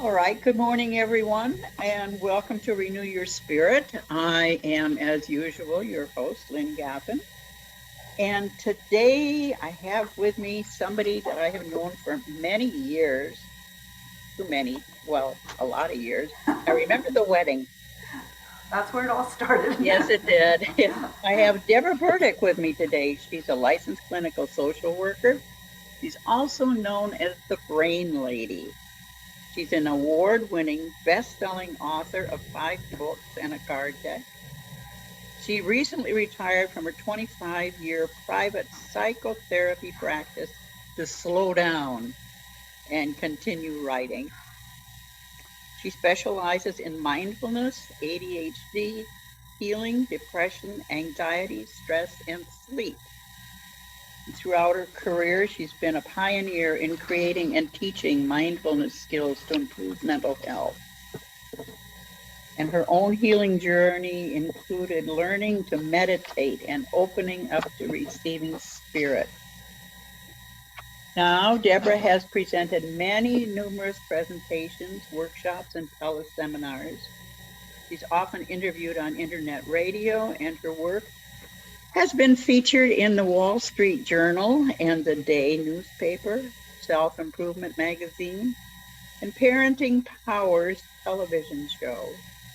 All right, good morning, everyone, and welcome to Renew Your Spirit. I am, as usual, your host, Lynn Gaffin. And today I have with me somebody that I have known for many years, too many, well, a lot of years. I remember the wedding. That's where it all started. Yes, it did. I have Deborah Burdick with me today. She's a licensed clinical social worker. She's also known as the Brain Lady. She's an award-winning, best-selling author of 5 books and a card deck. She recently retired from her 25-year private psychotherapy practice to slow down and continue writing. She specializes in mindfulness, ADHD, healing, depression, anxiety, stress, and sleep. Throughout her career, she's been a pioneer in creating and teaching mindfulness skills to improve mental health. And her own healing journey included learning to meditate and opening up to receiving spirit. Now, Deborah has presented many numerous presentations, workshops, and teleseminars. She's often interviewed on internet radio, and her work has been featured in the Wall Street Journal and the Day newspaper, Self Improvement magazine, and Parenting Powers television show.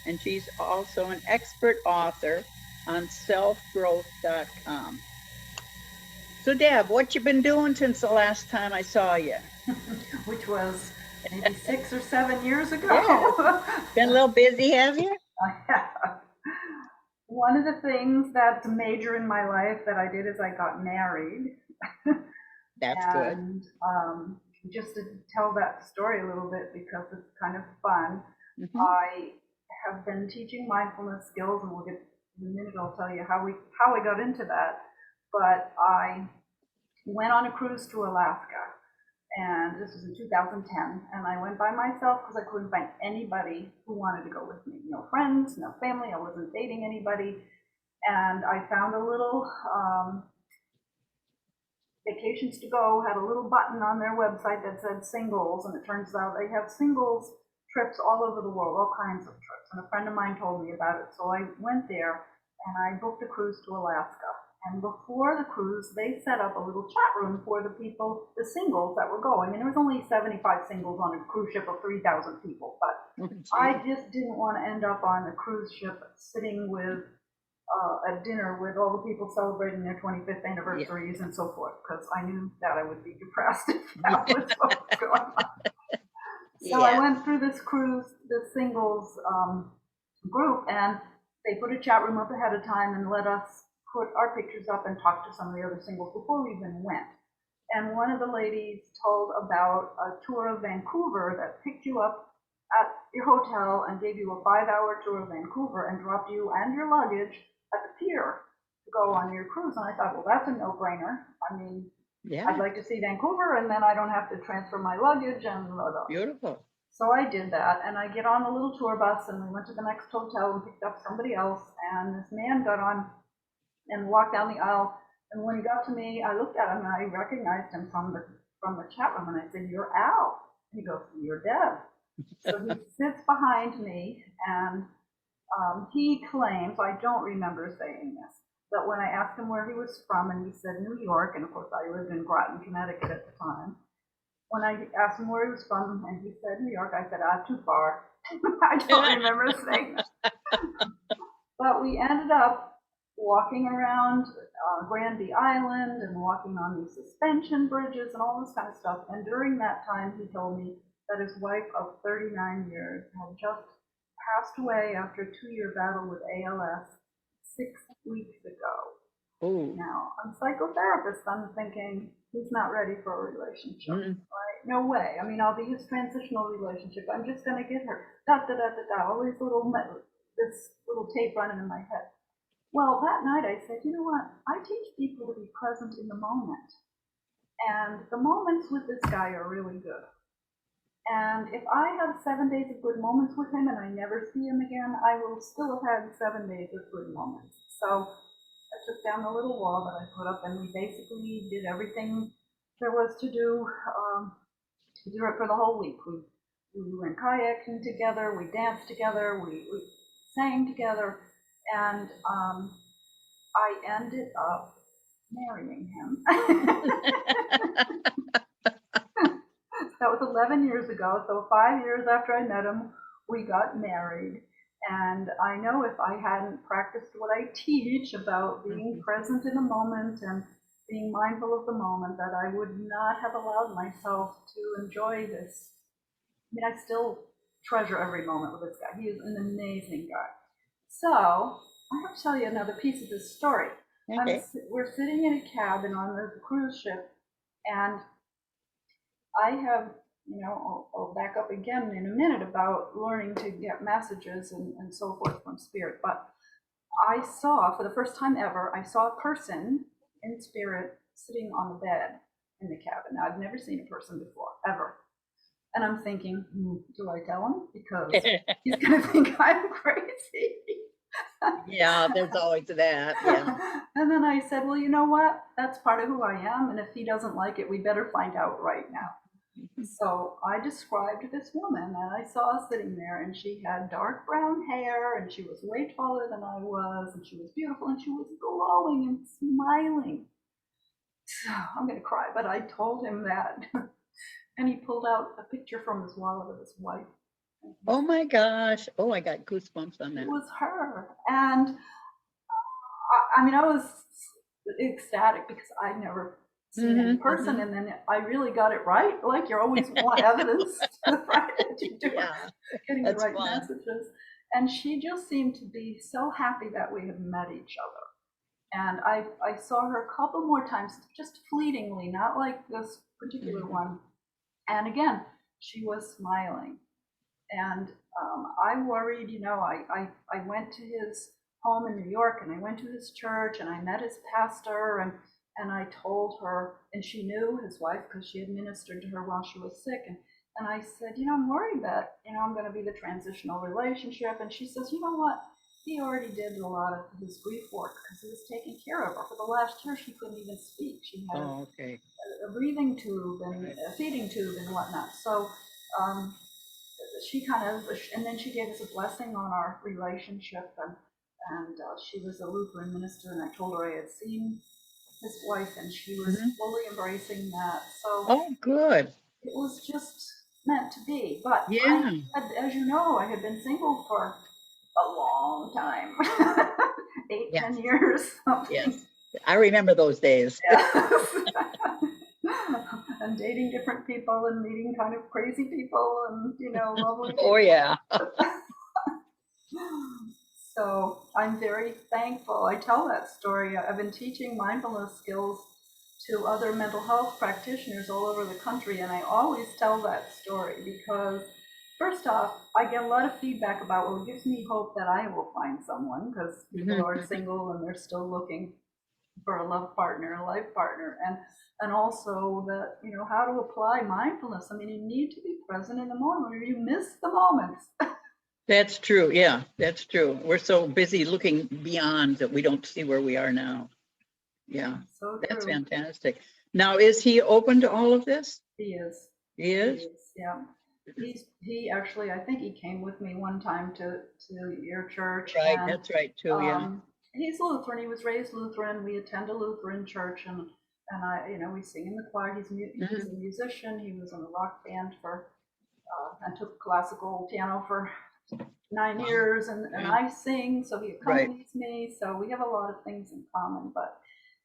And she's also an expert author on selfgrowth.com. So, Deb, what you been doing since the last time I saw you? Which was maybe 6 or 7 years ago. Yeah. Been a little busy, have you? One of the things that's major in my life that I did is I got married. That's good. And just to tell that story a little bit because it's kind of fun, I have been teaching mindfulness skills, and we'll get in a minute. I'll tell you how I got into that. But I went on a cruise to Alaska, and this was in 2010. And I went by myself because I couldn't find anybody who wanted to go with me. No friends, no family. I wasn't dating anybody. And I found a little vacations to go had a little button on their website that said singles, and it turns out they have singles trips all over the world, all kinds of trips. And a friend of mine told me about it, so I went there and I booked a cruise to Alaska. And before the cruise, they set up a little chat room for the people, the singles that were going. And there was only 75 singles on a cruise ship of 3,000 people, but I just didn't want to end up on a cruise ship sitting with at dinner with all the people celebrating their 25th anniversaries and so forth, because I knew that I would be depressed if that was what was going on. So I went through this cruise, the singles group, and they put a chat room up ahead of time and let us put our pictures up and talk to some of the other singles before we even went. And one of the ladies told about a tour of Vancouver that picked you up at your hotel and gave you a 5-hour tour of Vancouver and dropped you and your luggage at the pier to go on your cruise. And I thought, well, that's a no-brainer. I mean, I'd like to see Vancouver, and then I don't have to transfer my luggage and blah, blah. Beautiful. So I did that, and I get on a little tour bus, and we went to the next hotel and picked up somebody else. And this man got on and walked down the aisle. And when he got to me, I looked at him and I recognized him from the chat room, and I said, "You're Al." And he goes, "You're Deb." So he sits behind me, and he claims, I don't remember saying this, but when I asked him where he was from, and he said New York, and of course I lived in Groton, Connecticut at the time. When I asked him where he was from, and he said New York, I said, too far. I don't remember saying that. But we ended up walking around Granby Island and walking on these suspension bridges and all this kind of stuff. And during that time, he told me that his wife of 39 years had just passed away after a 2-year battle with ALS 6 weeks ago. Ooh. Now, I'm a psychotherapist. I'm thinking he's not ready for a relationship. Right? No way. I mean, I'll be his transitional relationship. I'm just going to get her. Da da da da da. All these this little tape running in my head. Well, that night I said, you know what? I teach people to be present in the moment, and the moments with this guy are really good. And if I have 7 days of good moments with him and I never see him again, I will still have had 7 days of good moments. So I took down the little wall that I put up, and we basically did everything there was to do it for the whole week. We we went kayaking together, we danced together, we sang together, and I ended up marrying him. That was 11 years ago, so 5 years after I met him, we got married. And I know if I hadn't practiced what I teach about being present in the moment and being mindful of the moment, that I would not have allowed myself to enjoy this. I mean, I still treasure every moment with this guy. He is an amazing guy. So I have to tell you another piece of this story. Okay. We're sitting in a cabin on the cruise ship, and I have, I'll back up again in a minute about learning to get messages and so forth from spirit. But I saw, for the first time ever, I saw a person in spirit sitting on the bed in the cabin. Now, I've never seen a person before, ever. And I'm thinking, do I tell him? Because he's going to think I'm crazy. Yeah, there's always that. Yeah. And then I said, well, you know what? That's part of who I am. And if he doesn't like it, we better find out right now. So I described this woman that I saw sitting there, and she had dark brown hair, and she was way taller than I was, and she was beautiful, and she was glowing and smiling. So I'm going to cry, but I told him that. And he pulled out a picture from his wallet of his wife. Oh my gosh. Oh, I got goosebumps on that. It was her. And I mean, I was ecstatic because I'd never seen it in person, and then I really got it right. Like, you always want evidence, right? That you do getting the right messages. And she just seemed to be so happy that we had met each other. And I saw her a couple more times, just fleetingly, not like this particular one. And again, she was smiling. And I worried, I went to his home in New York, and I went to his church, and I met his pastor, and I told her, and she knew his wife because she had ministered to her while she was sick. And I said, I'm worried that, I'm going to be the transitional relationship. And she says, you know what? He already did a lot of his grief work because he was taking care of her. For the last year, she couldn't even speak. She had a breathing tube and a feeding tube and whatnot. So she kind of, and then she gave us a blessing on our relationship, and she was a Lutheran minister, and I told her I had seen his wife, and she was fully embracing that. So, oh, good. It was just meant to be. But yeah, as you know, I had been single for a long time, 10 years. Something. Yes, I remember those days. Yes. And dating different people and meeting kind of crazy people and, lovely people. Oh, yeah. So I'm very thankful. I tell that story. I've been teaching mindfulness skills to other mental health practitioners all over the country, and I always tell that story because, first off, I get a lot of feedback about, well, it gives me hope that I will find someone, because people are single and they're still looking for a love partner, a life partner, and also that, how to apply mindfulness. I mean, you need to be present in the moment, or you miss the moments. That's true. Yeah, that's true. We're so busy looking beyond that we don't see where we are now. Yeah, so that's true. fantastic. Now, is he open to all of this? He is. He is? He is, yeah. He actually, I think he came with me one time to your church. Right, and, that's right too, yeah. He's Lutheran. He was raised Lutheran. We attend a Lutheran church, and I, we sing in the choir. He's a musician. He was in a rock band and took classical piano for 9 years, and I sing, so he accompanies me. So we have a lot of things in common, but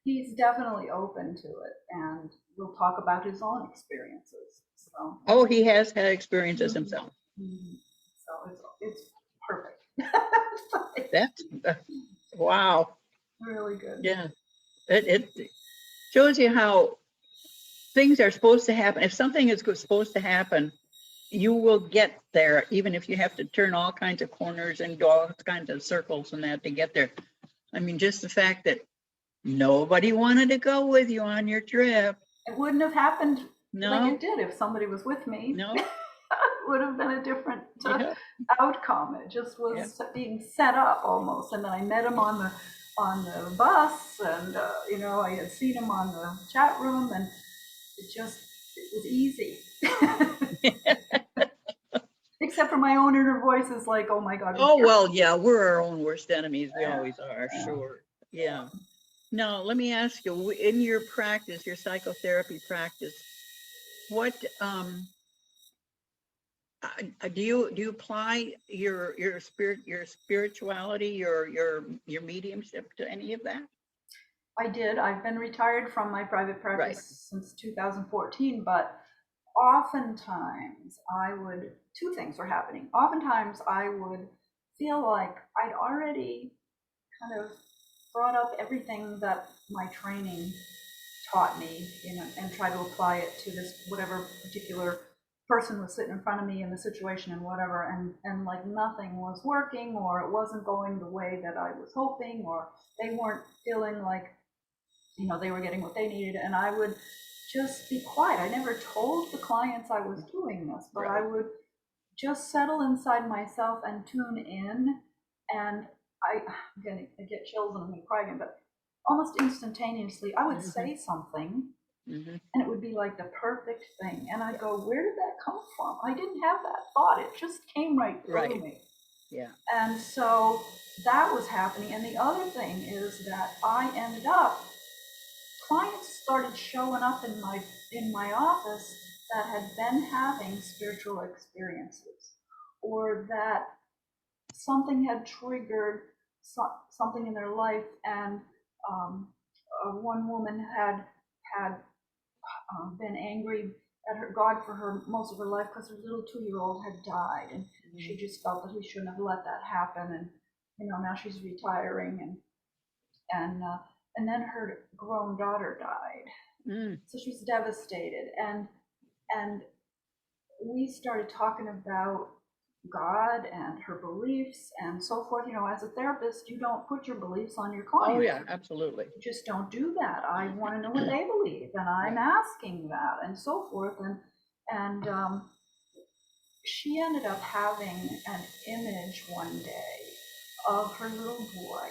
he's definitely open to it, and we'll talk about his own experiences. So. Oh, he has had experiences himself. So it's perfect. That's wow. Really good. Yeah, it shows you how things are supposed to happen. If something is supposed to happen, you will get there, even if you have to turn all kinds of corners and go all kinds of circles and that to get there. I mean, just the fact that nobody wanted to go with you on your trip. It wouldn't have happened like it did if somebody was with me. No. It would have been a different outcome. It just was being set up almost. And then I met him on the bus, and I had seen him on the chat room, and it was easy. Except for my own inner voice is like, oh my God, be Oh, well, careful. yeah, we're our own worst enemies. We Yeah, always are, yeah. sure. Yeah. Now, let me ask you, in your practice, your psychotherapy practice, what do you apply your spirituality, your mediumship to any of that? I did. I've been retired from my private Right. practice since 2014, but oftentimes two things were happening. Oftentimes I would feel like I'd already kind of brought up everything that my training taught me, and try to apply it to this whatever particular person was sitting in front of me in the situation and whatever, and like nothing was working, or it wasn't going the way that I was hoping, or they weren't feeling like they were getting what they needed, and I would just be quiet. I never told the clients I was doing this, but I Right. would just settle inside myself and tune in. And I'm gonna get chills and I'm gonna cry again, but almost instantaneously, I would Hmm. say something Hmm. and it would be like the perfect thing. And I'd go, where did that come from? I didn't have that thought. It just came right through Right. me. Yeah. And so that was happening. And the other thing is that I ended up, clients started showing up in my office that had been having spiritual experiences, or that something had triggered something in their life, and one woman had been angry at her God for her most of her life because her little 2-year-old had died, and she Mhm. just felt that he shouldn't have let that happen. And now she's retiring, and then her grown daughter died, Mm. so she was devastated. And we started talking about God and her beliefs and so forth. As a therapist, you don't put your beliefs on your Oh, clients. yeah, absolutely. You just don't do that. I want to know what they believe, and I'm Right. asking that, and so forth. And she ended up having an image one day of her little boy.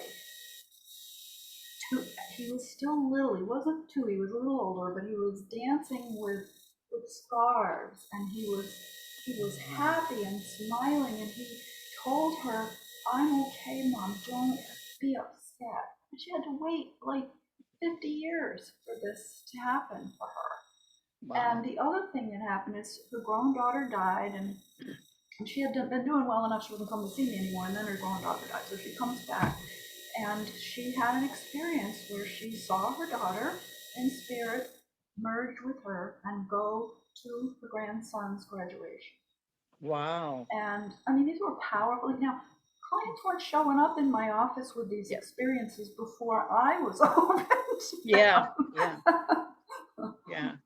He was still little. He wasn't two. He was a little older, but he was dancing with scarves, and he was happy and smiling. And he told her, "I'm okay, Mom. Don't be upset." And she had to wait like 50 years for this to happen for her. And Wow. the other thing that happened is her grown daughter died, and she had been doing well enough she wouldn't come to see me anymore. And then her grown daughter died, so she comes back, and she had an experience where she saw her daughter in spirit merge with her and go to her grandson's graduation. Wow. And I mean, these were powerful. Now, clients weren't showing up in my office with these Yeah. experiences before I was open to Yeah. Yeah. them. Yeah.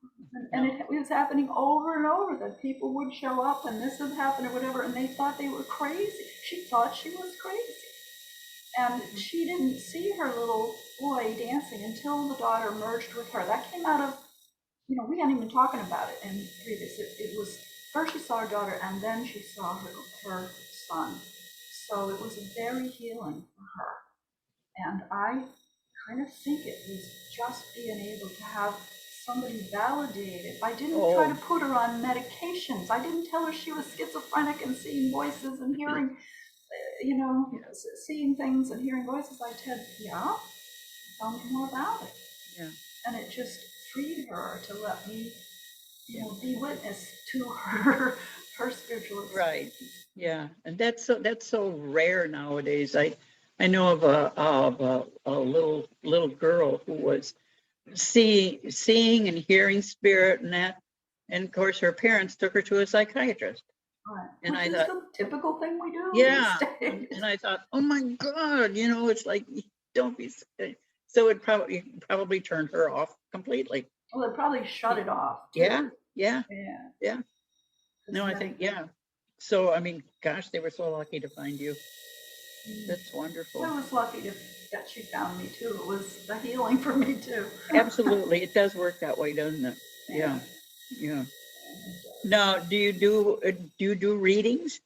And No. it was happening over and over, that people would show up and this would happen or whatever, and they thought they were crazy. She thought she was crazy. And she didn't see her little boy dancing until the daughter merged with her. That came out of, we hadn't even been talking about it in previous. It was first she saw her daughter and then she saw her son. So it was very healing for her. And I kind of think it was just being able to have somebody validate it. I didn't try to Oh, put her on medications. I didn't tell her she was schizophrenic and seeing voices and hearing, yeah. seeing things and hearing voices. I said, yeah, tell me more about it. Yeah. And it just freed her to let me, Yeah. be witness to her spiritual Right. experience. Yeah. And that's so rare nowadays. I know of a little girl who was seeing and hearing spirit and that. And of course her parents took her to a psychiatrist. Right. And Which I is thought, the typical thing we do these yeah. days. And I thought, oh my God, it's like, don't be. So it probably turned her off completely. Well, they probably shut it off Yeah. too. Yeah. Yeah. Yeah. No, I think, yeah. So, I mean, gosh, they were so lucky to find you. That's I wonderful. was lucky that she found me too. It was a healing for me too. Absolutely. It does work that way, doesn't it? Yeah. Yeah. Yeah. Now, do you do readings?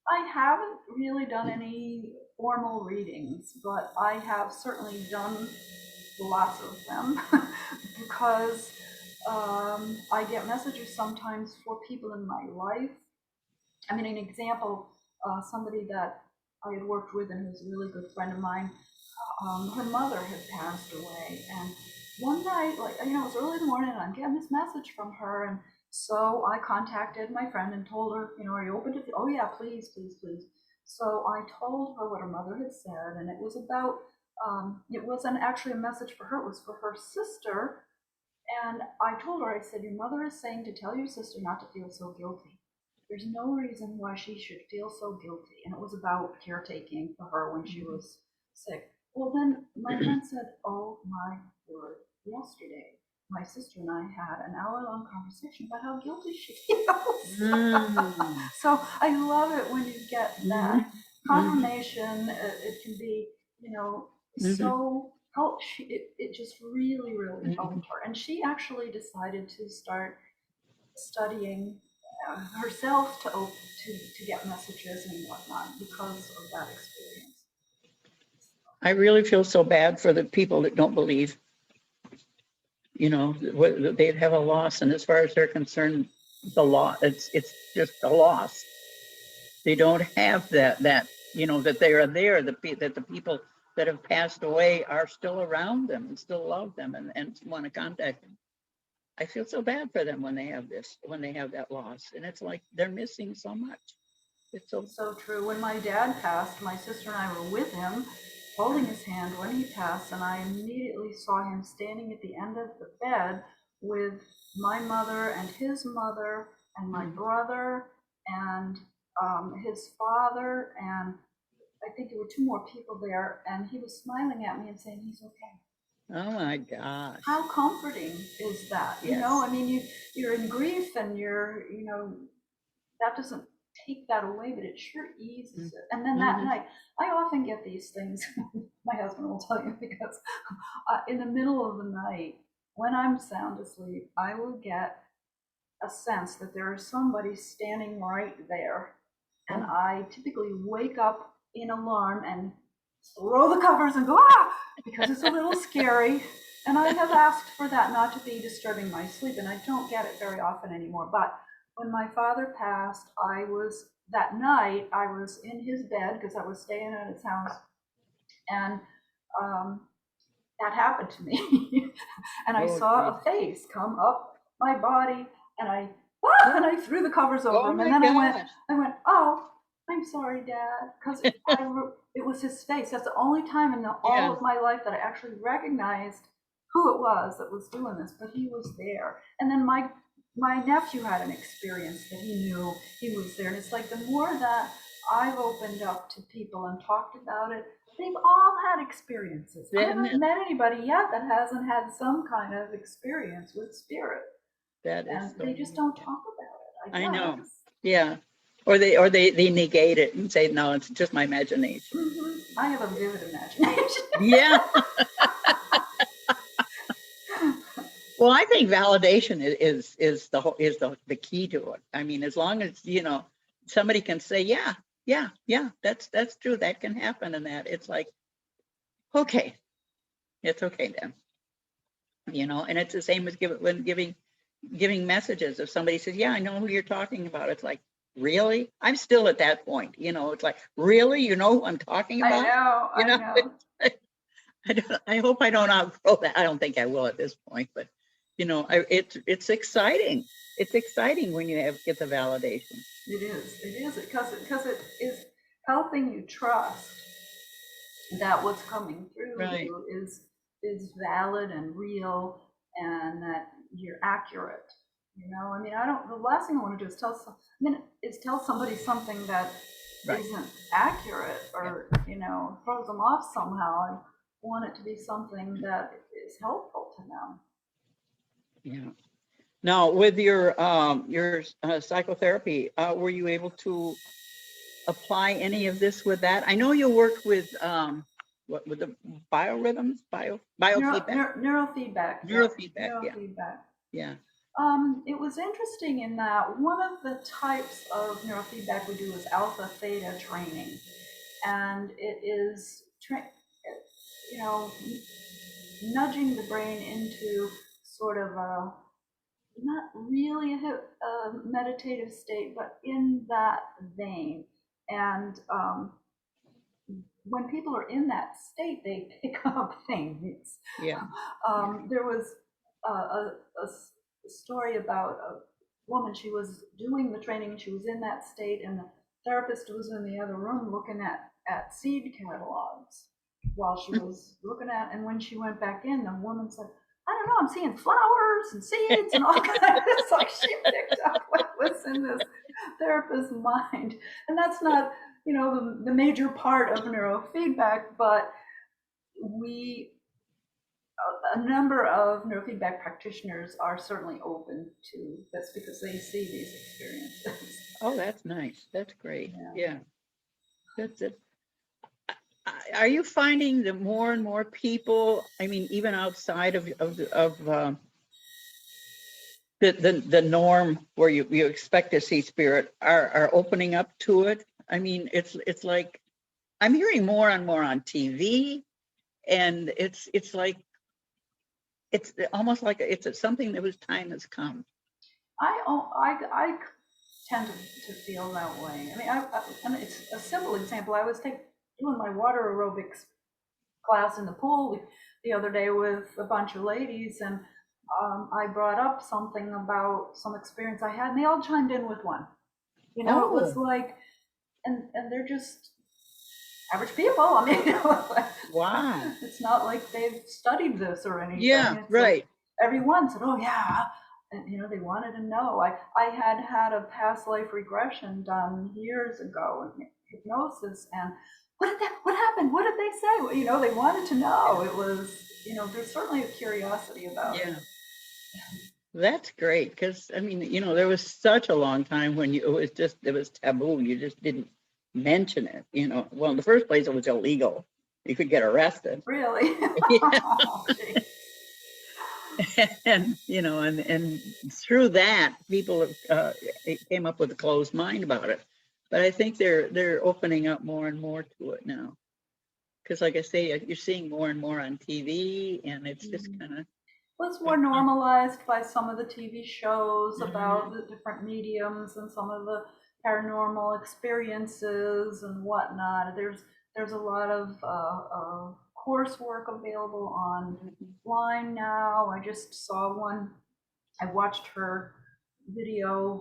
I haven't really done any formal readings, but I have certainly done lots of them because I get messages sometimes for people in my life I mean, an example, somebody that I had worked with and who's a really good friend of mine, her mother had passed away. And one night, like, it was early in the morning and I'm getting this message from her. And so I contacted my friend and told her, are you open to, oh yeah, please, please, please. So I told her what her mother had said, and it was about, it wasn't actually a message for her, it was for her sister. And I told her, I said, your mother is saying to tell your sister not to feel so guilty. There's no reason why she should feel so guilty. And it was about caretaking for her when she was sick. Well, then my friend said, oh my word, yesterday my sister and I had an hour-long conversation about how guilty she feels. So I love it when you get that confirmation. It can be, so help. It just really, really helped her. And she actually decided to start studying herself to get messages and whatnot because of that experience. I really feel so bad for the people that don't believe, they'd have a loss. And as far as they're concerned, the law, it's just a loss. They don't have that, that they are there, that the people that have passed away are still around them and still love them and want to contact them. I feel so bad for them when they have that loss. And it's like they're missing so much. It's so true. When my dad passed, my sister and I were with him, holding his hand when he passed, and I immediately saw him standing at the end of the bed with my mother and his mother and my brother and his father, and I think there were two more people there, and he was smiling at me and saying he's okay. Oh my gosh. How comforting is that? Yes. I mean, you're in grief and that doesn't take that away, but it sure eases it. And then that night, I often get these things, my husband will tell you, because in the middle of the night, when I'm sound asleep, I will get a sense that there is somebody standing right there. And I typically wake up in alarm and throw the covers and go, because it's a little scary. And I have asked for that not to be disturbing my sleep, and I don't get it very often anymore. But when my father passed, that night, I was in his bed because I was staying at his house. And that happened to me. And I saw a face come up my body, and I threw the covers over him. And then I went, oh, I'm sorry, Dad, because it was his face. That's the only time in all of my life that I actually recognized who it was that was doing this, but he was there. And then my nephew had an experience that he knew he was there. And it's like the more that I've opened up to people and talked about it, they've all had experiences. I haven't met anybody yet that hasn't had some kind of experience with spirit. And they just don't talk about it. I know. Yeah. Or they negate it and say, no, it's just my imagination. I have a vivid imagination. Yeah. Well, I think validation is the key to it. I mean, as long as somebody can say, yeah, that's true, that can happen, and that it's like, okay, it's okay then. And it's the same as giving messages. If somebody says, yeah, I know who you're talking about, it's like, really? I'm still at that point. It's like, really? You know who I'm talking about? I know. I hope I don't outgrow that. I don't think I will at this point, but it's exciting. It's exciting when you get the validation. It is because it is helping you trust that what's coming through you is valid and real, and that you're accurate. I mean, the last thing I want to do is tell somebody something that isn't accurate or throws them off somehow. I want it to be something that is helpful to them. Yeah. Now, with your psychotherapy, were you able to apply any of this with that? I know you worked with with the biorhythms, biofeedback, neurofeedback. Yeah. It was interesting in that one of the types of neurofeedback we do is alpha theta training, and it is nudging the brain into sort of not really a meditative state, but in that vein. And when people are in that state, they pick up things. Yeah. Yeah. There was a story about a woman. She was doing the training and she was in that state, and the therapist was in the other room looking at seed catalogs while she was looking at. And when she went back in, the woman said, "I don't know, I'm seeing flowers and seeds and all kinds." It's like she picked up what was in this therapist's mind, and that's not, the major part of neurofeedback, but we a number of neurofeedback practitioners are certainly open to this because they see these experiences. Oh, that's nice. That's great. Yeah. Yeah. That's it. Are you finding that more and more people, I mean, even outside of the norm where you expect to see spirit are opening up to it? I mean, it's like I'm hearing more and more on TV, and it's like it's almost like it's something that was time has come. I tend to feel that way. I mean, and it's a simple example. I was doing my water aerobics class in the pool the other day with a bunch of ladies, and I brought up something about some experience I had, and they all chimed in with one. It was Oh, like, and they're just average people. I mean, wow. it's not like they've studied this or anything. Yeah, It's like right. everyone said, "Oh yeah," and they wanted to know. I had a past life regression done years ago in hypnosis, and what happened? What did they say? Well, they wanted to know. It was, there's certainly a curiosity about it. Yeah. That's great because I mean, there was such a long time when it was taboo. You just didn't mention it. Well, in the first place, it was illegal. You could get arrested. Really. Yeah. Oh, And through that, people came up with a closed mind about it. But I think they're opening up more and more to it now. Because, like I say, you're seeing more and more on TV, and it's just geez. kind of Was more normalized by some of the TV shows about Mhm. the different mediums and some of the paranormal experiences and whatnot. There's a lot of coursework available online now. I just saw one. I watched her video,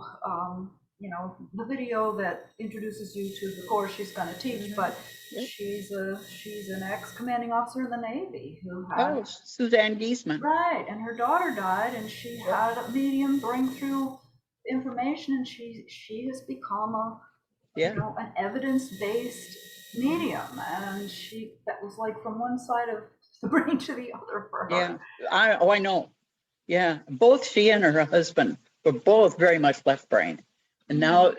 the video that introduces you to the course she's going to teach, but Yep. she's an ex-commanding officer in the Navy who had. Oh, Suzanne Giesman. Right, and her daughter died, and she Yep. had a medium bring through information, and she has become Yeah. an evidence-based medium, and that was like from one side of the brain to the other for Yeah. her. I know. Yeah. Both she and her husband were both very much left brain. And now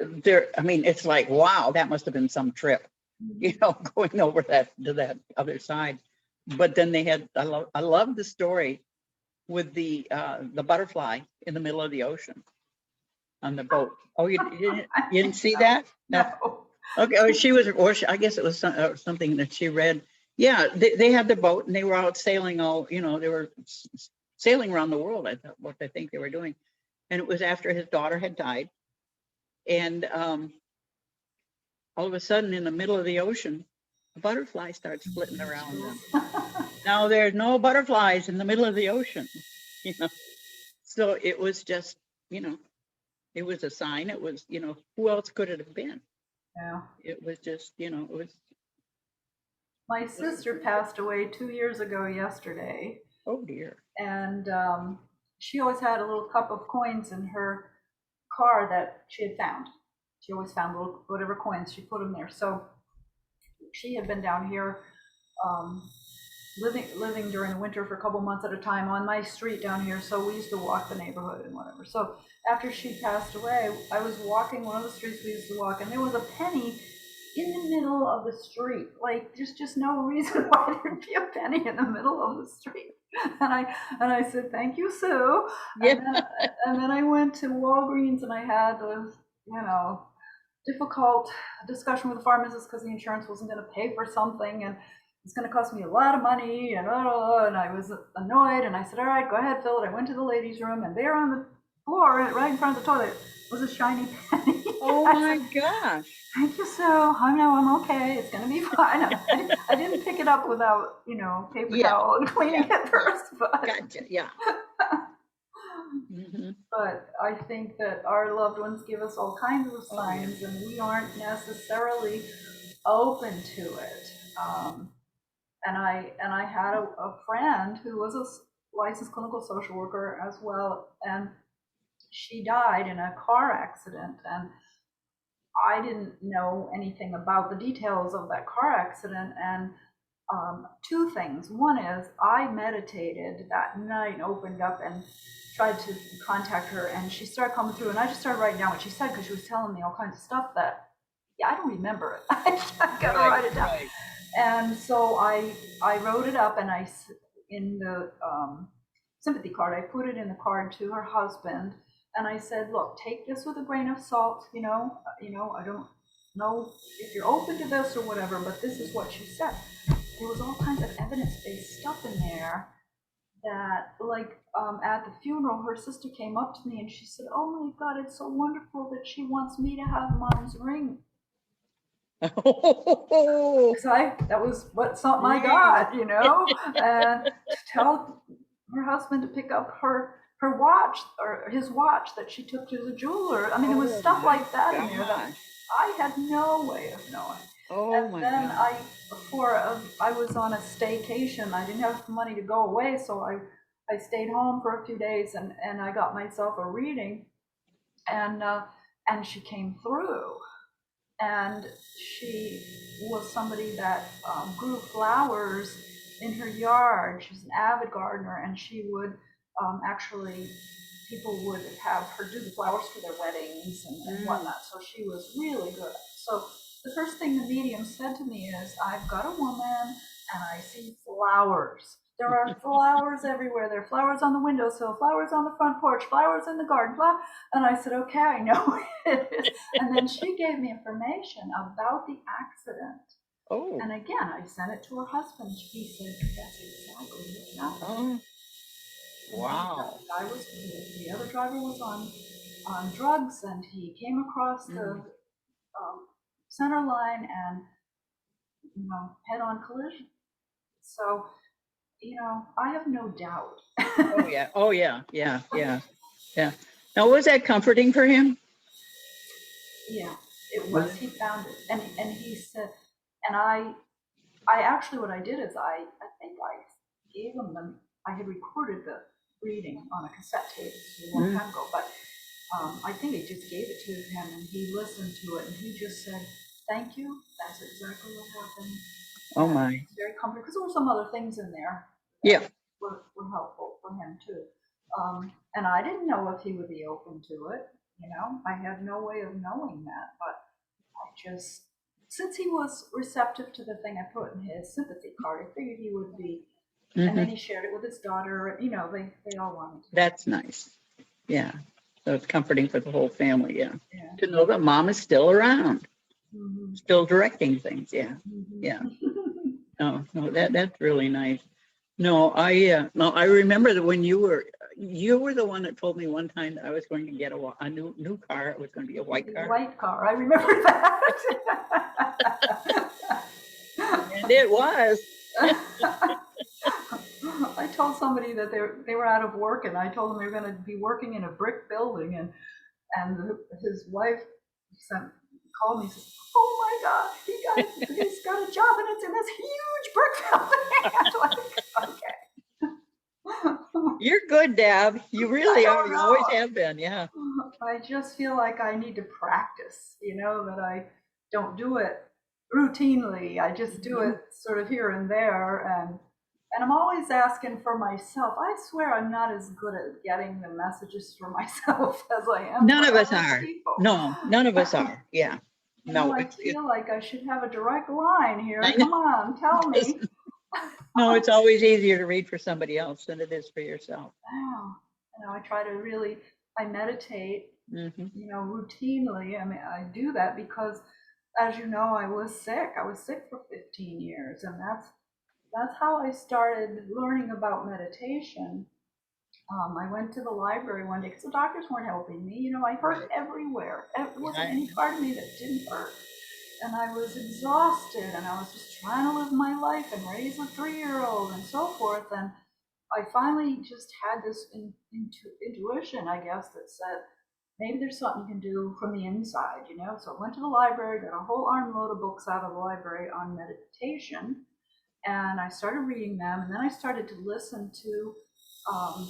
I mean, it's like, wow, that must have been some trip, Mhm. going over that to that other side. But then I love the story with the butterfly in the middle of the ocean on the boat. Oh, you didn't see that? No. No. Okay. Oh, I guess it was something that she read. Yeah, they had the boat and they were out sailing they were sailing around the world. I thought what I think they were doing. And it was after his daughter had died. And all of a sudden, in the middle of the ocean, a butterfly starts flitting around them. Now there's no butterflies in the middle of the ocean, you know. So it was just, you know, it was a sign. It was, who else could it have been? Yeah. It was just, My it was, sister passed away 2 years ago yesterday, oh dear. and she always had a little cup of coins in her car that she had found. She always found little whatever coins, she put them there. So she had been down here, um, living during the winter for a couple months at a time on my street down here. So we used to walk the neighborhood and whatever. So after she passed away, I was walking one of the streets we used to walk, and there was a penny in the middle of the street. Like there's just no reason why there'd be a penny in the middle of the street. And I said, "Thank you, Sue." And Yeah. then I went to Walgreens, and I had a difficult discussion with the pharmacist because the insurance wasn't going to pay for something, and it's going to cost me a lot of money, and I was annoyed, and I said, "All right, go ahead, fill it." I went to the ladies' room, and there on floor, right in front of the toilet, was a shiny penny. Oh I said, my gosh. thank you, so I know I'm okay. It's gonna be fine. I didn't pick it up without, paper Yeah. towel and cleaning Yeah. it first, Gotcha. Yeah. Hmm. but I think that our loved ones give us all kinds of Oh yeah. signs, and we aren't necessarily open to it. And I had a friend who was a licensed clinical social worker as well, and she died in a car accident, and I didn't know anything about the details of that car accident. And two things. One is I meditated that night and opened up and tried to contact her, and she started coming through, and I just started writing down what she said because she was telling me all kinds of stuff that, yeah, I don't remember it. I gotta Right. write it down. Right. And so I wrote it up, and in the sympathy card, I put it in the card to her husband, and I said, look, take this with a grain of salt. I don't know if you're open to this or whatever, but this is what she said. There was all kinds of evidence-based stuff in there that, like, at the funeral, her sister came up to me and she said, oh my God, it's so wonderful that she wants me to have mom's ring. Oh, That was what something I geez. got, and to tell her husband to pick up her watch, or his watch that she took to the jeweler. I mean, there was Oh stuff my like that in there that gosh. I had no way of knowing. Oh And my then gosh. before I was on a staycation. I didn't have money to go away, so I stayed home for a few days, and I got myself a reading, and she came through, and she was somebody that grew flowers in her yard. She's an avid gardener, and she would actually, people would have her do the flowers for their weddings and whatnot. So she was really good. So the first thing the medium said to me is, I've got a woman and I see flowers. There are flowers everywhere. There are flowers on the windowsill, flowers on the front porch, flowers in the garden. And I said, okay, I know it is. And then she gave me information about the accident. Oh. And again, I sent it to her husband. He said, that's exactly what happened. Oh. And Wow. the other driver was on drugs, and he came across the center line and, head-on collision. So, I have no doubt. Oh yeah. Oh yeah. Yeah. Yeah. Yeah. Now, was that comforting for him? Yeah, it Was was. it? He found it, and he said, and I actually, what I did is I think I gave him them. I had recorded the reading on a cassette tape a long Mm. time ago, but I think I just gave it to him, and he listened to it, and he just said, "Thank you. That's exactly what happened." Oh And my. it's very comforting because there were some other things in there Yeah. that were helpful for him too. And I didn't know if he would be open to it. I had no way of knowing that, but I just, since he was receptive to the thing I put in his sympathy card, I figured he would be. And then Hmm. he shared it with his daughter. They all wanted to. That's nice. Yeah. So it's comforting for the whole family. Yeah. Yeah. To know that mom is still around, Mm-hmm. still directing things. Yeah. Yeah. Mm-hmm. No, no, that's really nice. No, I remember that when you were the one that told me one time that I was going to get a new car. It was going to be a white car, White car. I remember that. and it was. I told somebody that they were out of work, and I told them they were going to be working in a brick building, and his wife called me and says, "Oh my God, he's got a job, and it's in this huge brick building." I'm like, okay. You're good, Dab. You I really are. don't You always know. have been. Yeah. I just feel like I need to practice, that I don't do it routinely. I just do Mhm. it sort of here and there. And I'm always asking for myself. I swear I'm not as good at getting the messages for myself as I am None for of us other are. people. No, none of us are. Yeah. No, I it's feel like I should have a direct line here. I know. Come on, tell me. No, it's always easier to read for somebody else than it is for yourself. Wow. I try to really, I meditate, Hmm. routinely. I mean, I do that because, as you know, I was sick. I was sick for 15 years, and that's how I started learning about meditation. I went to the library one day because the doctors weren't helping me. You know, I hurt everywhere. There wasn't any part of me that didn't hurt. And I was exhausted, and I was just trying to live my life and raise a 3-year-old and so forth. And I finally just had this intuition, I guess, that said, maybe there's something you can do from the inside, you know? So I went to the library, got a whole armload of books out of the library on meditation, and I started reading them, and then I started to listen to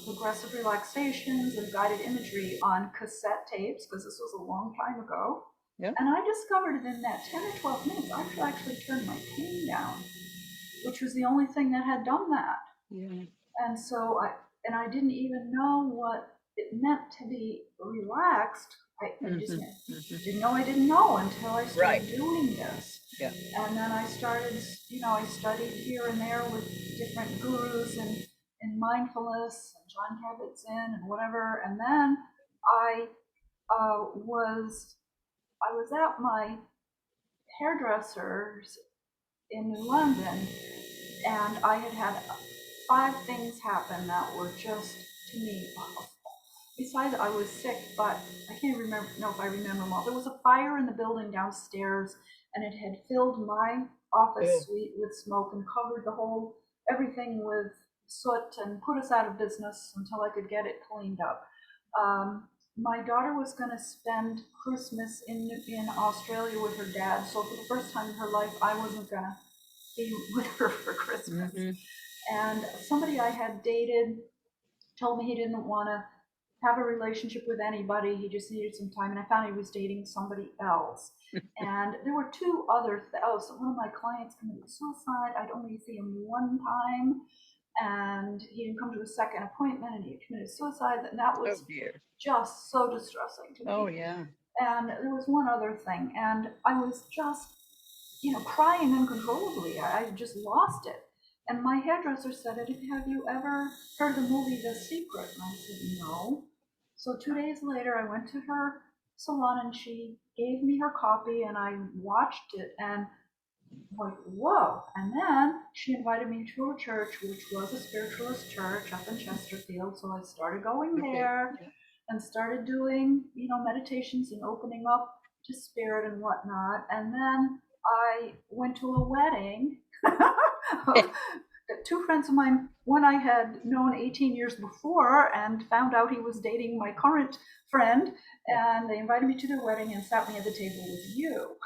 progressive relaxations and guided imagery on cassette tapes, because this was a long time ago. Yeah. And I discovered it in that 10 or 12 minutes, I could actually turn my pain down, which was the only thing that had done that. Yeah. And so I didn't even know what it meant to be relaxed. I just didn't know I didn't know until I started doing this. Yeah. And then I started, you know, I studied here and there with different gurus and mindfulness and John Kabat-Zinn and whatever. And then I was at my hairdresser's in New London, and I had 5 things happen that were just, to me, awful. Besides, I was sick, but I can't know if I remember them all. There was a fire in the building downstairs, and it had filled my office suite with smoke and covered everything with soot and put us out of business until I could get it cleaned up. My daughter was going to spend Christmas in Australia with her dad, so for the first time in her life, I wasn't going to be with her for Christmas. And somebody I had dated told me he didn't want to have a relationship with anybody. He just needed some time. And I found he was dating somebody else. And there were 2 other things. One of my clients committed suicide. I'd only see him 1 time. And he didn't come to a second appointment, and he committed suicide. And that was just so distressing to me. Oh, yeah. And there was one other thing. And I was just, you know, crying uncontrollably. I just lost it. And my hairdresser said, have you ever heard the movie The Secret? And I said, no. So 2 days later, I went to her salon, and she gave me her copy, and I watched it, and like, whoa. And then she invited me to a church, which was a spiritualist church up in Chesterfield. So I started going there and started doing, you know, meditations and opening up to spirit and whatnot. And then I went to a wedding. 2 friends of mine, one I had known 18 years before and found out he was dating my current friend, and they invited me to their wedding and sat me at the table with you.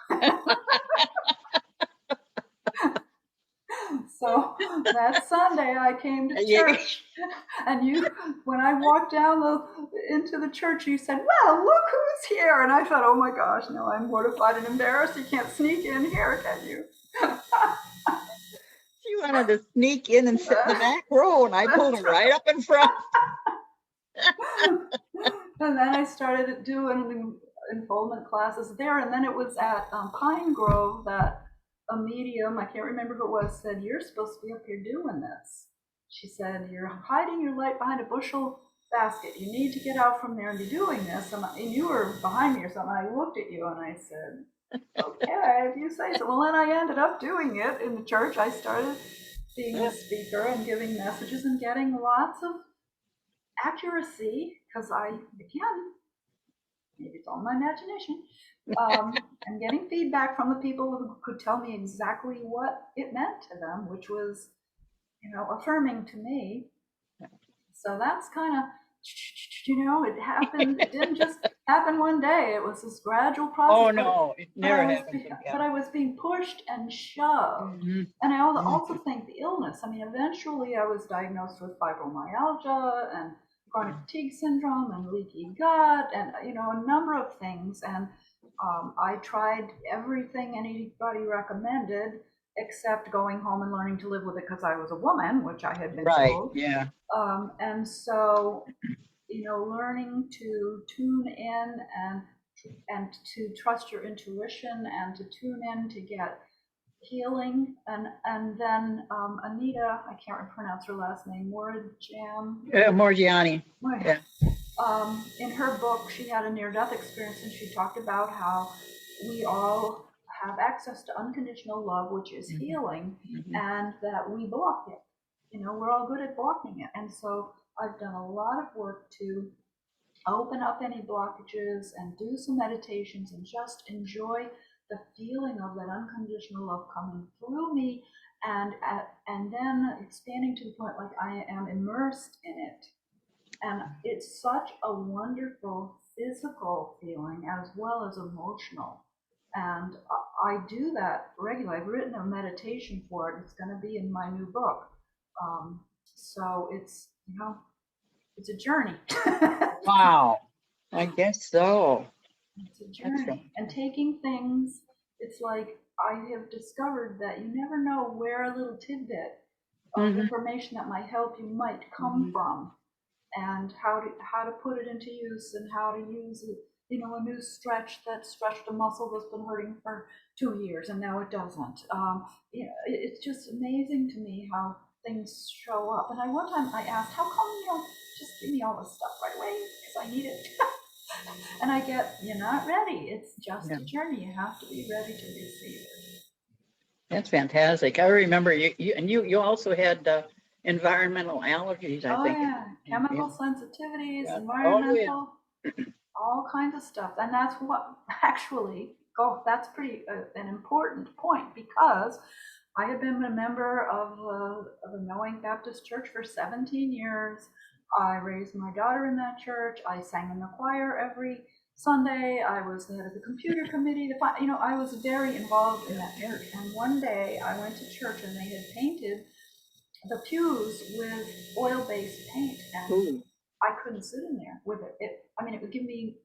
So that Sunday I came to church, and when I walked down into the church, you said, well, look who's here. And I thought, oh my gosh, no, I'm mortified and embarrassed. You can't sneak in here, can you? She wanted to sneak in and sit in the back row, and I pulled her right up in front. And then I started doing enfoldment classes there, and then it was at Pine Grove that a medium, I can't remember who it was, said, you're supposed to be up here doing this. She said, you're hiding your light behind a bushel basket. You need to get out from there and be doing this. And you were behind me or something. I looked at you and I said, okay, if you say so. Well, then I ended up doing it in the church. I started being a speaker and giving messages and getting lots of accuracy, because again, maybe it's all my imagination, I'm getting feedback from the people who could tell me exactly what it meant to them, which was, you know, affirming to me. So that's kind of, you know, it happened. It didn't just happen one day. It was this gradual process. Oh, no, it never happened. But I was being pushed and shoved. And I also think the illness. I mean, eventually I was diagnosed with fibromyalgia and chronic fatigue syndrome and leaky gut and, you know, a number of things. And I tried everything anybody recommended except going home and learning to live with it because I was a woman, which I had been told. Yeah. And so, you know, learning to tune in and to trust your intuition and to tune in to get healing. And then Anita, I can't pronounce her last name, Morgiani. Yeah. In her book, she had a near-death experience, and she talked about how we all have access to unconditional love, which is healing, and that we block it. You know, we're all good at blocking it. And so I've done a lot of work to open up any blockages and do some meditations and just enjoy the feeling of that unconditional love coming through me, and then expanding to the point like I am immersed in it. And it's such a wonderful physical feeling as well as emotional. And I do that regularly. I've written a meditation for it. It's going to be in my new book. So it's, it's a journey. Wow. I guess so. It's a That's right. journey. And taking things, it's like I have discovered that you never know where a little tidbit of Mm-hmm. information that might help you might come Mm-hmm. from, and how to put it into use, and how to use it. A new stretch that stretched a muscle that's been hurting for 2 years and now it doesn't. It's just amazing to me how things show up. And one time I asked, how come you don't just give me all this stuff right away because I need it? And I get, you're not ready. It's just Yeah. a journey. You have to be ready to receive it. That's fantastic. I remember you also had environmental allergies, I Oh think. yeah, Yeah. chemical sensitivities, Yeah. Oh, yeah. environmental, all kinds of stuff. And that's what actually, that's pretty an important point, because I had been a member of a Knowing Baptist Church for 17 years. I raised my daughter in that church. I sang in the choir every Sunday. I was the head of the computer committee. I was very involved in that church. And one day I went to church and they had painted the pews with oil-based paint, and Ooh. I couldn't sit in there with it. It would give me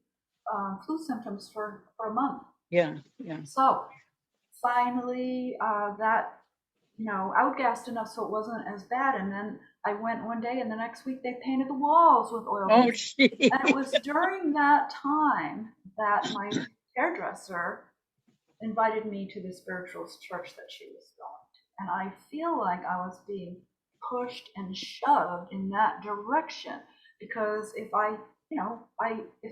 flu symptoms for a month. Yeah. Yeah. So finally, that outgassed enough so it wasn't as bad. And then I went one day, and the next week they painted the walls with Oh, oil-based. gee. And it was during that time that my hairdresser invited me to the spiritual church that she was going to. And I feel like I was being pushed and shoved in that direction, because if I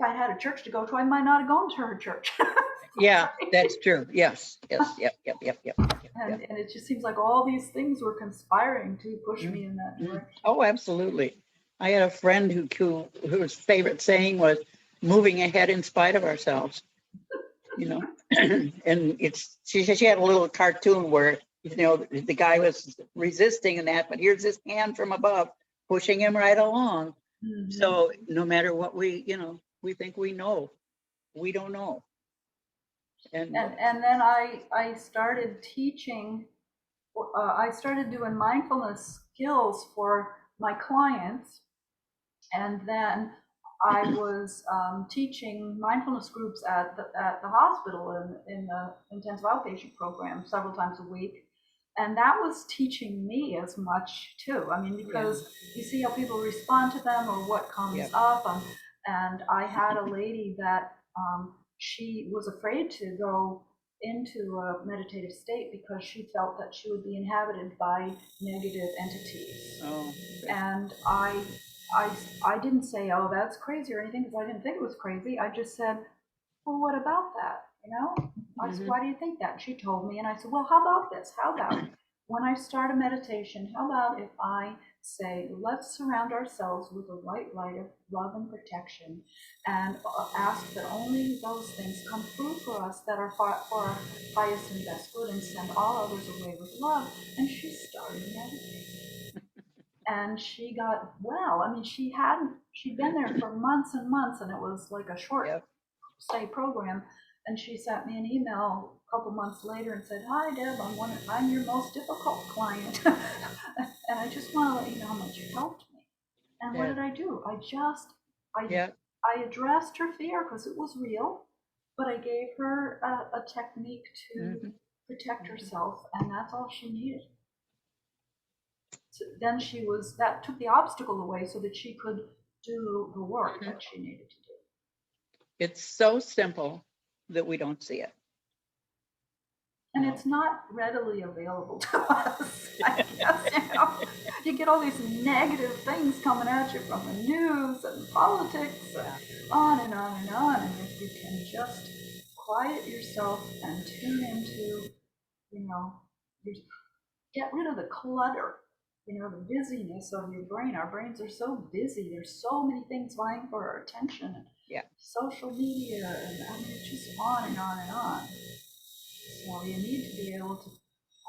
had a church to go to, I might not have gone to her church. Yeah, that's true. Yes. Yes. Yep. Yep. Yep. Yep. Yep. And it just seems like all these things were conspiring to push me in that Mm-hmm. direction. Oh, absolutely. I had a friend whose favorite saying was moving ahead in spite of ourselves, you know. And she said she had a little cartoon where, the guy was resisting and that, but here's this hand from above pushing him right along. Mm-hmm. So no matter what we think we know, we don't know. And then I started teaching. I started doing mindfulness skills for my clients, and then I was teaching mindfulness groups at the hospital in the intensive outpatient program several times a week. And that was teaching me as much too. Because you see how people respond to them or what comes up. And I had a lady that she was afraid to go into a meditative state because she felt that she would be inhabited by negative entities. Oh, And I didn't say, oh, that's crazy or anything, because I didn't think it was crazy. I just said, well, what about that? I said, why do you think that? And she told me, and I said, well, how about this? How about when I start a meditation, how about if I say, let's surround ourselves with a white light of love and protection, and ask that only those things come through for us that are for our highest and best good, and send all others away with love. And she started meditating. And she got well. She'd been there for months and months, and it was like a short stay program. And she sent me an email a couple months later and said, hi Deb, I'm your most difficult client. And I just want to let you know how much you helped me. And what did I do? I addressed her fear because it was real, but I gave her a technique to protect herself, and that's all she needed. So then that took the obstacle away so that she could do the work that she needed to do. It's so simple that we don't see it. And it's not readily available to us. I guess, you get all these negative things coming at you from the news and politics, and on and on and on. And if you can just quiet yourself and tune into, get rid of the clutter the busyness of your brain. Our brains are so busy. There's so many things vying for our attention. Yeah. Social media, and I mean, it's just on and on and on. So you need to be able to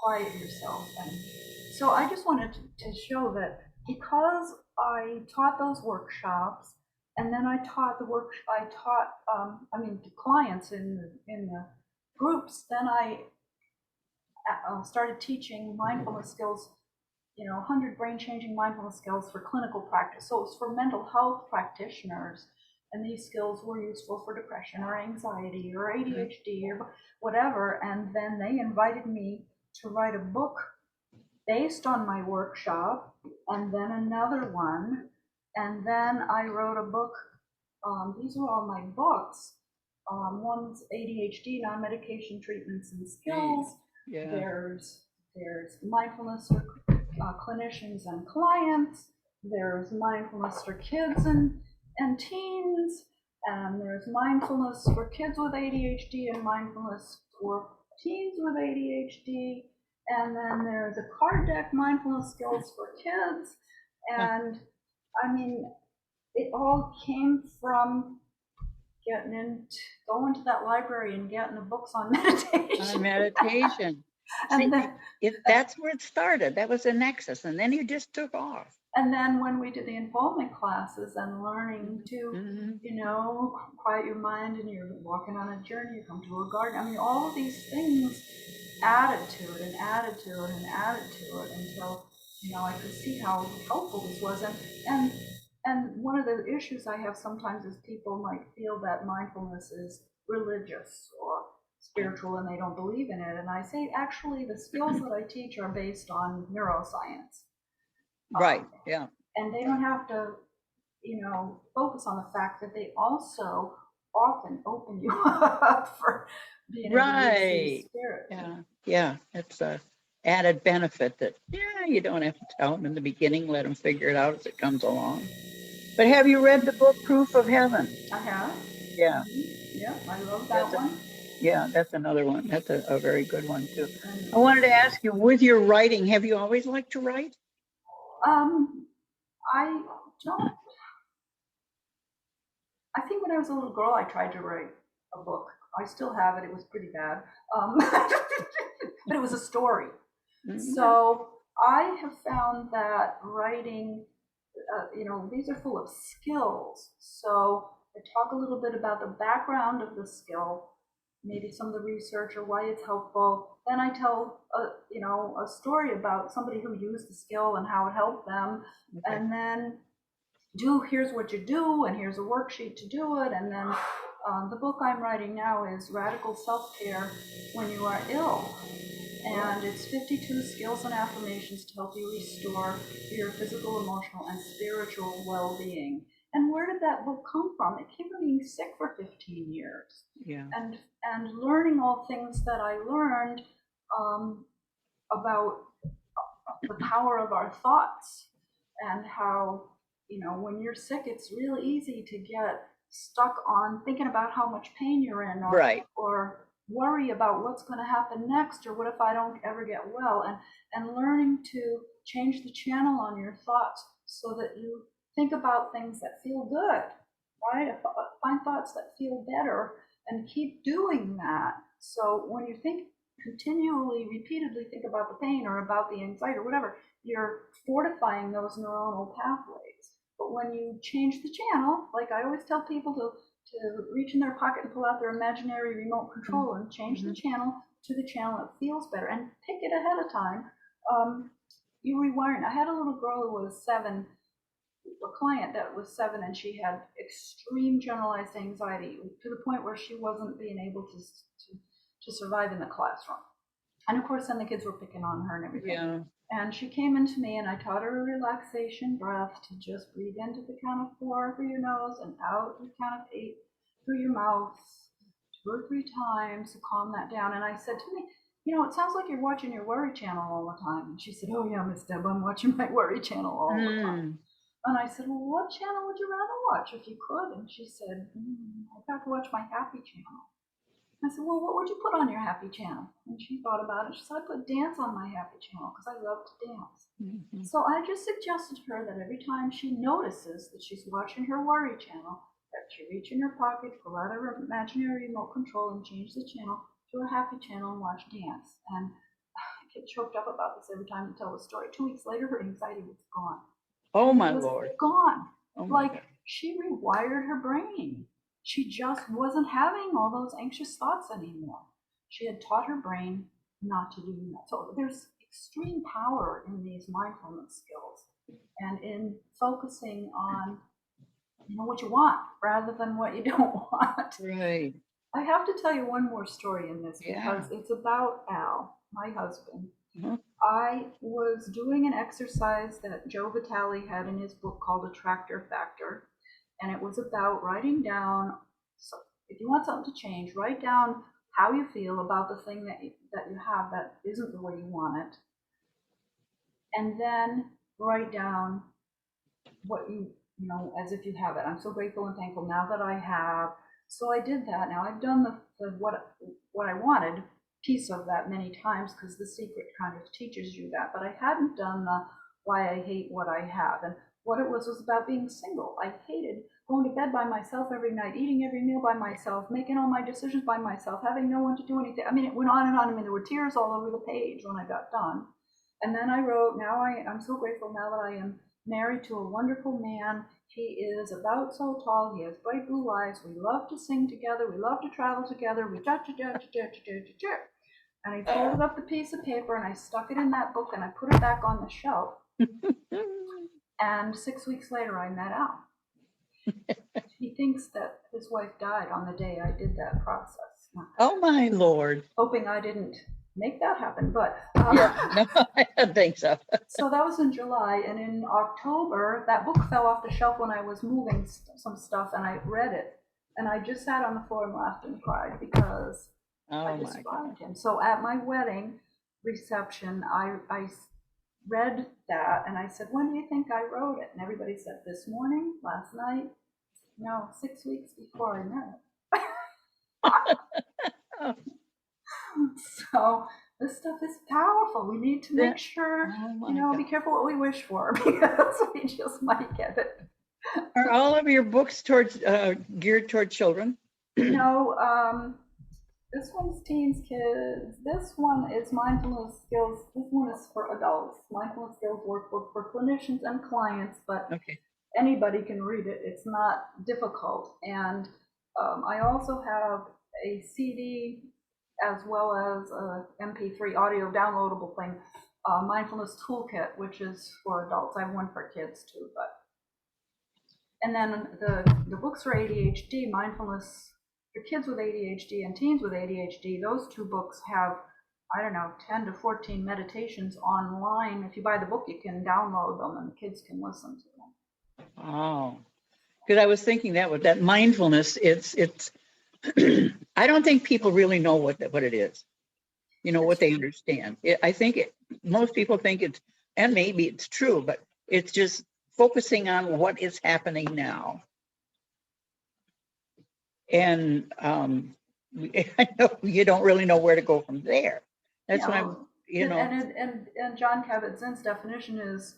quiet yourself. And so I just wanted to show that because I taught those workshops, and then I taught to clients in the groups. Then I started teaching mindfulness skills, 100 brain changing mindfulness skills for clinical practice. So it was for mental health practitioners. And these skills were useful for depression or anxiety or ADHD or whatever. And then they invited me to write a book based on my workshop, and then another one. And then I wrote a book. These are all my books. One's ADHD, non-medication treatments and skills. Yeah. There's mindfulness for clinicians and clients. There's mindfulness for kids and teens. And there's mindfulness for kids with ADHD and mindfulness for teens with ADHD. And then there's a card deck, mindfulness skills for kids. And I mean, it all came from going to that library and getting the books on meditation. On meditation. See, that's where it started. That was the nexus, and then you just took off. And then when we did the unfoldment classes and learning to, quiet your mind, and you're walking on a journey, you come to a garden. I mean, all of these things added to it and added to it and added to it until, I could see how helpful this was. And one of the issues I have sometimes is people might feel that mindfulness is religious or spiritual and they don't believe in it. And I say, actually, the skills that I teach are based on neuroscience. Right, yeah. And they don't have to, focus on the fact that they also often open you up for being able to see spirit. Yeah. It's a added benefit that, you don't have to tell them in the beginning, let them figure it out as it comes along. But have you read the book Proof of Heaven? I have. Yeah. Yeah, I love that one. Yeah, that's another one. That's a very good one too. I wanted to ask you, with your writing, have you always liked to write? I don't. I think when I was a little girl, I tried to write a book. I still have it. It was pretty bad, but it was a story. Mm-hmm. So I have found that writing, these are full of skills. So I talk a little bit about the background of the skill, maybe some of the research or why it's helpful. Then I tell, a story about somebody who used the skill and how it helped them. Okay. And then here's what you do, and here's a worksheet to do it. And then the book I'm writing now is Radical Self-Care When You Are Ill. And it's 52 skills and affirmations to help you restore your physical, emotional, and spiritual well-being. And where did that book come from? It came from being sick for 15 years. Yeah. And learning all things that I learned about the power of our thoughts, and how, when you're sick, it's really easy to get stuck on thinking about how much pain you're in, or, right. or worry about what's going to happen next, or what if I don't ever get well, and learning to change the channel on your thoughts so that you think about things that feel good, right? Find thoughts that feel better and keep doing that. So when you continually, repeatedly think about the pain or about the anxiety or whatever, you're fortifying those neuronal pathways. But when you change the channel, like I always tell people to reach in their pocket and pull out their imaginary remote control and change the channel to the channel that feels better, and pick it ahead of time. You rewire. I had a little girl who was 7, a client that was 7, and she had extreme generalized anxiety to the point where she wasn't being able to survive in the classroom. And of course, then the kids were picking on her and everything. Yeah. And she came into me, and I taught her a relaxation breath to just breathe into the count of 4 through your nose and out the count of 8 through your mouth 2 or 3 times to calm that down. And I said to me, it sounds like you're watching your worry channel all the time. And she said, oh yeah, Miss Deb, I'm watching my worry channel all the time. And I said, well, what channel would you rather watch if you could? And she said, I'd have to watch my happy channel. I said, well, what would you put on your happy channel? And she thought about it. She said, I put dance on my happy channel because I love to dance. Mm-hmm. So I just suggested to her that every time she notices that she's watching her worry channel, that she reach in her pocket, pull out her imaginary remote control and change the channel to a happy channel and watch dance. And I get choked up about this every time I tell the story. 2 weeks later, her anxiety was gone. Oh And it my was Lord. gone. Oh my God. Like she rewired her brain. She just wasn't having all those anxious thoughts anymore. She had taught her brain not to do that. So there's extreme power in these mindfulness skills and in focusing on what you want rather than what you don't want. Right. I have to tell you one more story in this Yeah. because it's about Al, my husband. Uh-huh. I was doing an exercise that Joe Vitale had in his book called Attractor Factor, and it was about writing down. So if you want something to change, write down how you feel about the thing that you have that isn't the way you want it, and then write down what as if you have it. I'm so grateful and thankful now that I have. So I did that. Now I've done the what I wanted piece of that many times because The Secret kind of teaches you that, but I hadn't done the why I hate what I have. And what it was about being single. I hated going to bed by myself every night, eating every meal by myself, making all my decisions by myself, having no one to do anything. I mean, it went on and on. I mean, there were tears all over the page when I got done. And then I wrote, I'm so grateful now that I am married to a wonderful man. He is about so tall. He has bright blue eyes. We love to sing together. We love to travel together. We da da da da da da da da. And I folded up the piece of paper and I stuck it in that book and I put it back on the shelf. And 6 weeks later, I met Al. He thinks that his wife died on the day I did that process. Oh my Lord. Hoping I didn't make that happen, but Yeah, no, I don't think so. so that was in July, and in October, that book fell off the shelf when I was moving some stuff, and I read it, and I just sat on the floor and laughed and cried because I Oh my God. described him. So at my wedding reception, I read that, and I said, "When do you think I wrote it?" And everybody said, "This morning, last night, no, 6 weeks before I met Oh, him." So this stuff is powerful. We need to make sure, oh my God. be careful what we wish for because we just might get it. Are all of your books geared toward children? No, this one's teens, kids. This one is mindfulness skills. This one is for adults. Mindfulness skills workbook for clinicians and clients, but Okay. anybody can read it. It's not difficult. And I also have a CD as well as a MP3 audio downloadable thing, Mindfulness Toolkit, which is for adults. I have one for kids too, but. And then the books for ADHD, Mindfulness for kids with ADHD and teens with ADHD, those two books have, I don't know, 10 to 14 meditations online. If you buy the book, you can download them and the kids can listen to them. Oh, because I was thinking that with that mindfulness, it's I don't think people really know what it is. What they understand. I think most people think it's, and maybe it's true, but it's just focusing on what is happening now. And I know you don't really know where to go from there. That's what I'm, And John Kabat-Zinn's definition is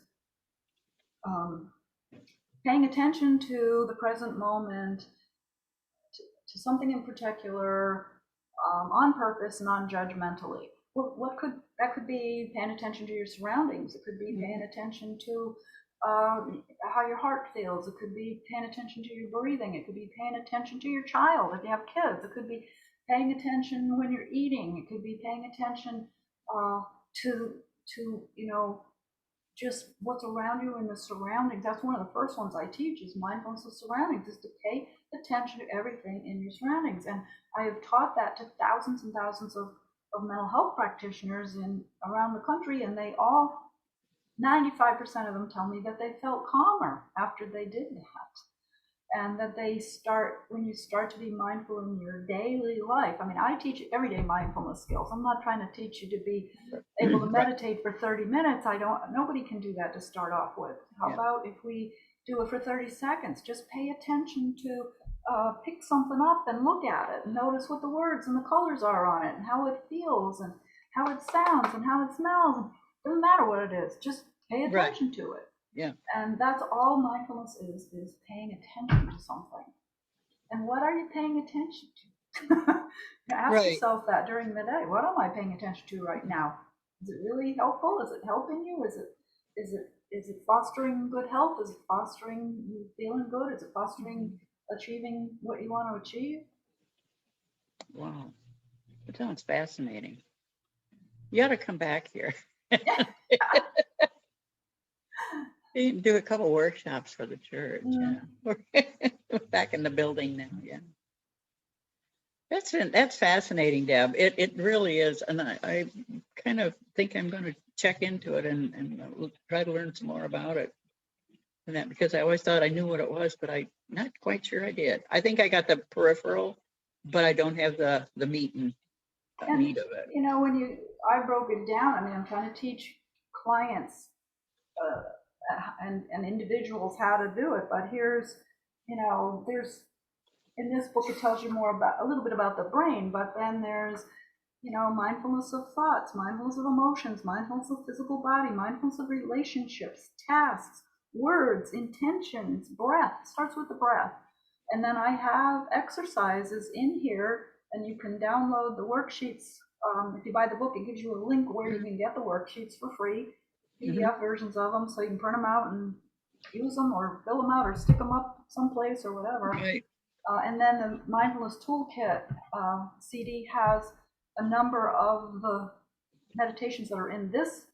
paying attention to the present moment, to something in particular, on purpose, non-judgmentally. Well, that could be paying attention to your surroundings. It could be paying attention to how your heart feels. It could be paying attention to your breathing. It could be paying attention to your child if you have kids. It could be paying attention when you're eating. It could be paying attention to just what's around you in the surroundings. That's one of the first ones I teach is mindfulness of surroundings, is to pay attention to everything in your surroundings. And I have taught that to thousands and thousands of mental health practitioners around the country, and they all, 95% of them tell me that they felt calmer after they did that. And that when you start to be mindful in your daily life. I mean, I teach everyday mindfulness skills. I'm not trying to teach you to be able to meditate for 30 minutes. Nobody can do that to start off with. How about if we do it for 30 seconds? Just pay attention to pick something up and look at it and notice what the words and the colors are on it and how it feels and how it sounds and how it smells. It doesn't matter what it is, just pay attention to it. Yeah. And that's all mindfulness is paying attention to something. And what are you paying attention to? Ask yourself that during the day. What am I paying attention to right now? Is it really helpful? Is it helping you? Is it fostering good health? Is it fostering you feeling good? Is it fostering achieving what you want to achieve? Wow. That sounds fascinating. You ought to come back here. You can do a couple workshops for the church. Yeah. We're back in the building now. Yeah. That's fascinating, Deb. It really is. And I kind of think I'm going to check into it and try to learn some more about it. And that because I always thought I knew what it was, but I'm not quite sure I did. I think I got the peripheral, but I don't have the meat and meat of it. You know, I broke it down. I mean, I'm trying to teach clients and individuals how to do it. But here's, there's in this book it tells you more about a little bit about the brain, but then there's mindfulness of thoughts, mindfulness of emotions, mindfulness of physical body, mindfulness of relationships, tasks, words, intentions, breath. It starts with the breath. And then I have exercises in here, and you can download the worksheets. If you buy the book, it gives you a link where you can get the worksheets for free, PDF versions of them, so you can print them out and use them or fill them out or stick them up someplace or whatever. Right. And then the Mindfulness Toolkit CD has a number of the meditations that are in this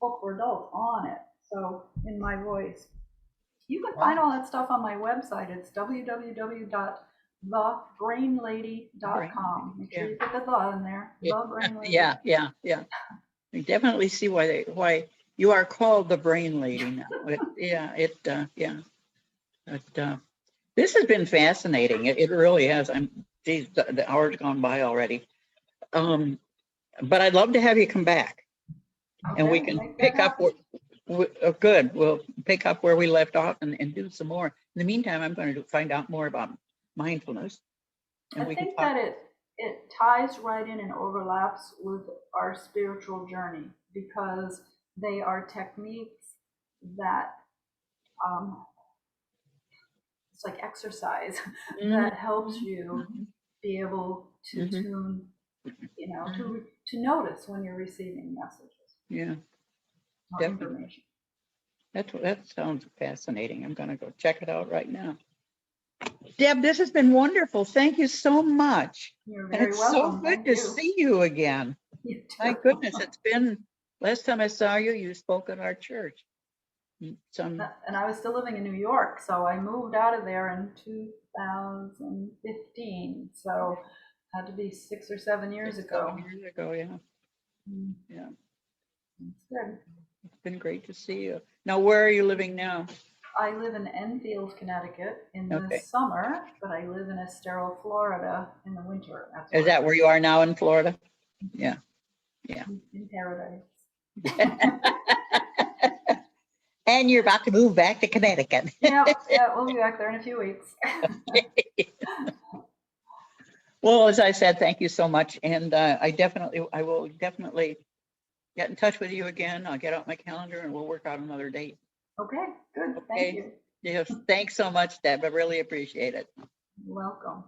book for adults on it, so in my voice. You can find all that stuff on my website. It's www.thebrainlady.com. Make sure you put the "the" in there. The Brain Lady. Yeah. I definitely see why you are called the Brain Lady now. This has been fascinating. It really has. Geez, the hour's gone by already. But I'd love to have you come back, and we can pick up. Good. We'll pick up where we left off and do some more. In the meantime, I'm going to find out more about mindfulness. And I think that it ties right in and overlaps with our spiritual journey because they are techniques that it's like exercise that helps you be able to tune, to notice when you're receiving messages. Yeah. Information. That sounds fascinating. I'm going to go check it out right now. Deb, this has been wonderful. Thank you so much. You're very welcome. So good to see you again. You My goodness, it's been, last time I saw you, you spoke at our church. And I was still living in New York, so I moved out of there in 2015. So it had to be 6 or 7 years ago. 7 years ago, yeah. Yeah. It's good. It's been great to see you. Now, where are you living now? I live in Enfield, Connecticut in the summer, but I live in Estero, Florida in the winter. Is that where you are now in Florida? Yeah. In paradise. And you're about to move back to Connecticut. Yeah, we'll be back there in a few weeks. Well, as I said, thank you so much. And I will definitely get in touch with you again. I'll get out my calendar and we'll work out another date. Okay, good. Thank you. Yes, thanks so much, Deb. I really appreciate it. You're welcome.